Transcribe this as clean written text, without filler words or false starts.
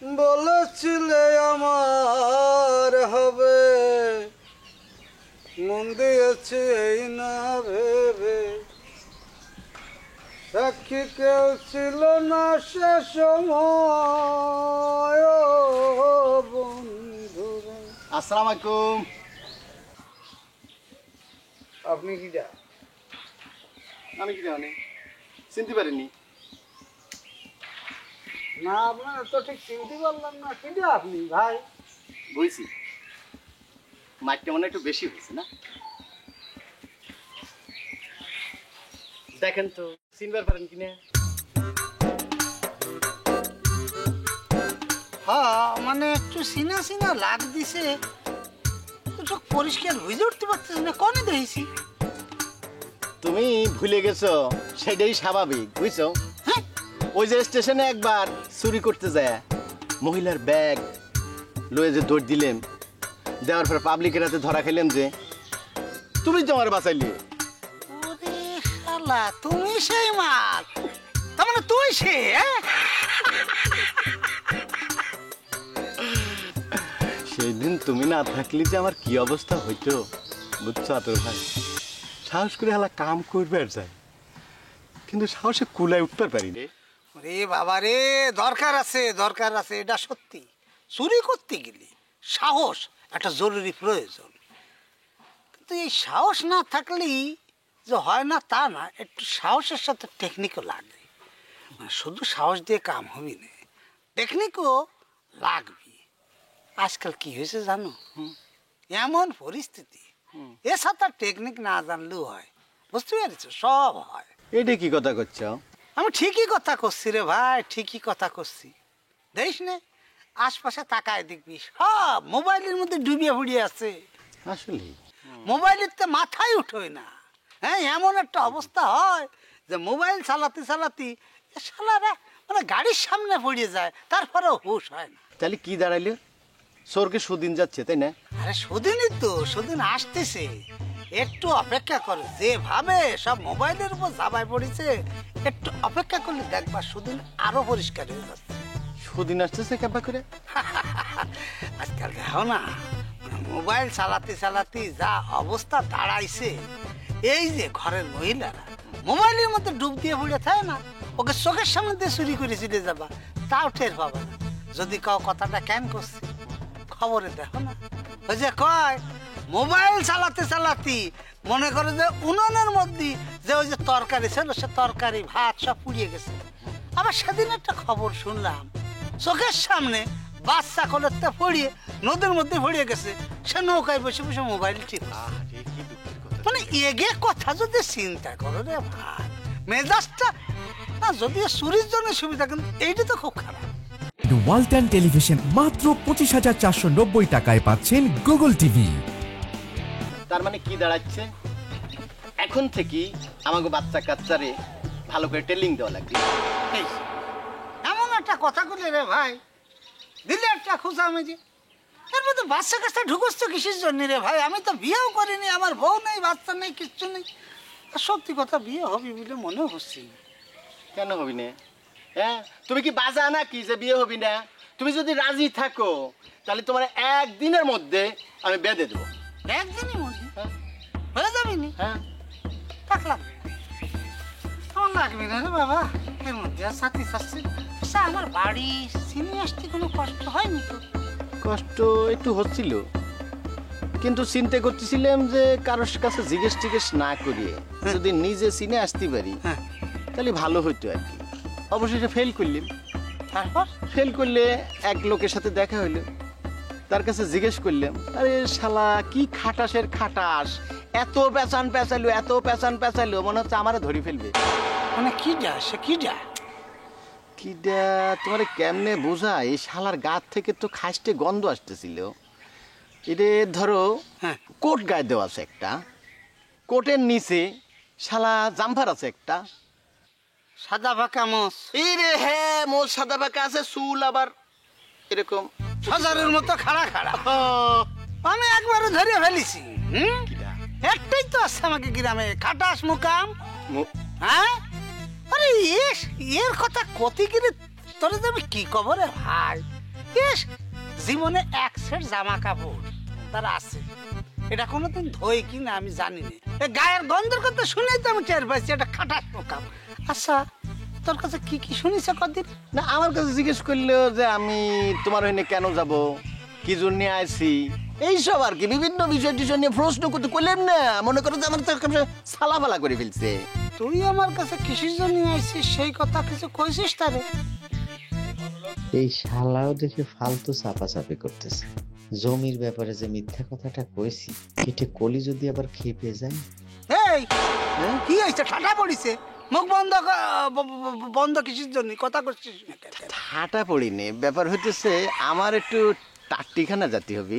বলেছিলে আমার হবে, মন দিয়েছি এই না ভেবে, সাক্ষী কেউ ছিল না সে সময় বন্ধুরে। আসসালামু আলাইকুম। আপনি কি যা? আমি কি জানি, চিনতে পারিনি। না আপনার তো ঠিক চিনতে পারলাম না। কি যা আপনি ভাই? বুঝছি, মাইকটা মনে একটু বেশি হয়েছে না? দেখেন তো চিনবার পারেন কিনা। হ্যাঁ মানে একটু সিনা সিনা লাগ দিছে, চোখ পরিষ্কার বুঝে উঠতে পারতেছি না। কনে দেখেছি? তুমি ভুলে গেছো, সেটাই স্বাভাবিক বুঝছো। হ্যাঁ ওই যে স্টেশনে একবার চুরি করতে যায় মহিলার ব্যাগ লয়ে যে দৌড় দিলেন, দেওয়ার পর পাবলিকের হাতে ধরা খেলেন, যে তুমি তো আমার বাঁচাইলি। ওরে শালা, তুমি সেই মাল, তার মানে তুই সে? সেই দিন তুমি না থাকলে যে আমার কি অবস্থা হইতো বুঝছো আতর ভাই। সাহস করে হালা কাম করবে আর যায়, কিন্তু সাহসে কুলায় উঠতে পারি রে। রে বাবা রে, দরকার আছে দরকার আছে, এটা সত্যি। চুরি করতে গেলে সাহস একটা জরুরি প্রয়োজন, কিন্তু এই সাহস না থাকলেই যে হয় না তা না, একটু সাহসের সাথে টেকনিকও লাগে। মানে শুধু সাহস দিয়ে কাম হবি না, টেকনিকও লাগবে। আজকাল কি হয়েছে জানো, এমন পরিস্থিতি এছাড়া টেকনিক না জানলেও হয়, বুঝতে পেরেছো? সব হয়। এটা কি কথা করছো? আমি ঠিকই কথা করছি রে ভাই, ঠিকই কথা করছি। দেখিস নে আশপাশে তাকায় দেখবি সব মোবাইলের মধ্যে ডুবিয়ে ফুড়িয়ে আছে। আসলে মোবাইলের তো মাথায় উঠোয় না। হ্যাঁ এমন একটা অবস্থা হয় যে মোবাইল চালাতে চালাতে শালারা মানে গাড়ির সামনে পড়িয়ে যায়, তারপরেও হুঁশ হয় না। তাহলে কি দাঁড়াইলো? স্বর্গে সুদিন যাচ্ছে তাই না? আরে সুদিনই তো, সুদিন আসতেছে, একটু অপেক্ষা করে। যেভাবে সব মোবাইলের উপর জাবায় পড়েছে, একটু অপেক্ষা করলে দেখবা সুদিন আরো পরিষ্কার হয়ে যাচ্ছে। সুদিন আসতেছে কেবা করে? আজকাল দেখো না, মোবাইল চালাতে চালাতে যা অবস্থা দাঁড়াইছে, এই যে ঘরের মহিলারা মোবাইলের মধ্যে ডুব দিয়ে পড়ে থাকে না, ওকে চোখের সামনে দিয়ে চুরি করে চলে যাবা, তাও টের পাবা না। যদি কাউ কথাটা কেন করছে খবরে দেখো না, ওই যে কয় মোবাইল চালাতে চালাতে মনে করে যে উনুনের মধ্যে যে ওই যে তরকারি ছিল, সে তরকারি ভাত সব পুড়িয়ে গেছে। আবার সেদিন একটা খবর শুনলাম, চোখের সামনে বাচ্চা কোলেতে পড়িয়ে নদীর মধ্যে পড়িয়ে গেছে, সে নৌকায় বসে বসে মোবাইল টিপছে। মানে এগে কথা যদি চিন্তা করো রে ভাই, মেজাজটা না, যদিও চুরির জন্য সুবিধা, কিন্তু এইটা তো খুব খারাপ। ওয়ালটন টেলিভিশন মাত্র 25,490 টাকায় পাচ্ছেন গুগল টিভি। তার মানে কি দাঁড়াচ্ছে, এখন থেকে আমাকে বাচ্চা কাচ্চারে ভালো করে ট্রেনিং দেওয়া লাগবে। এই, এমন একটা কথা বলে রে ভাই, দিলে একটা খোঁজা আমি যে এর মধ্যে বাচ্চা কাচ্চা ঢুকোস তো কিসের জন্য রে ভাই? আমি তো বিয়েও করিনি, আমার বউ নেই, বাচ্চা নেই, কিচ্ছু নেই। আর সত্যি কথা, বিয়ে হবে বলে মনে হচ্ছে। কেন হবি না? হ্যাঁ, তুমি কি বাজা না কি যে বিয়ে হবি না? তুমি যদি রাজি থাকো তাহলে তোমার একদিনের মধ্যে আমি বেঁধে দেবো। একদিনই মধ্যে হয়ে যাবি নি? হ্যাঁ, থাকলাম আমার লাগবে না রে বাবা, এর মধ্যে আর সাথী চাচ্ছি। আচ্ছা, আমার বাড়ি চিনি আসতে কোনো কষ্ট হয়নি তো? কষ্ট একটু হচ্ছিল, কিন্তু চিন্তা করতেছিলাম যে কারোর কাছে জিজ্ঞেস টিজ্ঞেস না করিয়ে যদি নিজে চিনে আসতে পারি হ্যাঁ, তাহলে ভালো হইতো আর কি। অবশেষে ফেল করলাম। তারপর ফেল করলে এক লোকের সাথে দেখা হইলো, তার কাছে জিজ্ঞেস করলাম, আরে শালা কি খাটাসের খাটাস, এত পেঁচান পেঁচালো, এত পেঁচান পেঁচালো, মনে হচ্ছে আমারে ধরে ফেলবে। মানে কি যা সে কি যা কিডা তোমার কেমনে বোঝা, এই শালার গা থেকে তো খাসতে গন্ধ আসতেছিল। এটা ধরো হ্যাঁ, কোট গায়ে দেওয়া আছে একটা, কোটের নিচে শালা জাম্পার আছে একটা, সাদা ফাঁকা মোষ, এই রে হ্যাঁ মোর সাদা পাকা আছে, চুল আবার এরকম সজারের মতো খাড়া খাড়া। আমি একবারও ধরে ফেলেছি। কিডা একটাই তো আছে আমাকে গ্রামে, খাটাস মুকাম। হ্যাঁ, আরে এর কথা কতি গিরে তোরে আমি কি খবরে ভাই? ইস, জীবনে এক সেট জামা কাপড় তার আছে, এটা কোনোদিন ধোয় কি না আমি জানি না। এ গায়ের গন্ধের কথা শুনেই তো আমি টের পাইছি এটা খাটাস কাপ। আচ্ছা, তোর কাছে কি কি শুনিস কদিন? না আমার কাছে জিজ্ঞেস করলো যে আমি তোমার হইনে কেন যাব, কি জন্য আইছি, এইসব আর কি বিভিন্ন বিষয় টিষয় নিয়ে প্রশ্ন করতে করলেন না, মনে করো যে আমার তো সালাফালা করে ফেলছে। তুই আমার কাছে কিসের জন্য আইছিস সেই কথা কিছু কইছিস তারে? এই শালাও দেখে ফালতু চাপাচাপি করতেছে। জমির ব্যাপারে যে মিথ্যা কথাটা কইছি, এটা কলি যদি আবার খেপে যায়। এই কি হয়েছে? ঠাটা পড়িছে? মুখ বন্ধ বন্ধ কিসের জন্য কথা করছিস না? ঠাটা পড়িনি, ব্যাপার হইতেছে আমার একটু টাট্টিখানা জাতি হবে।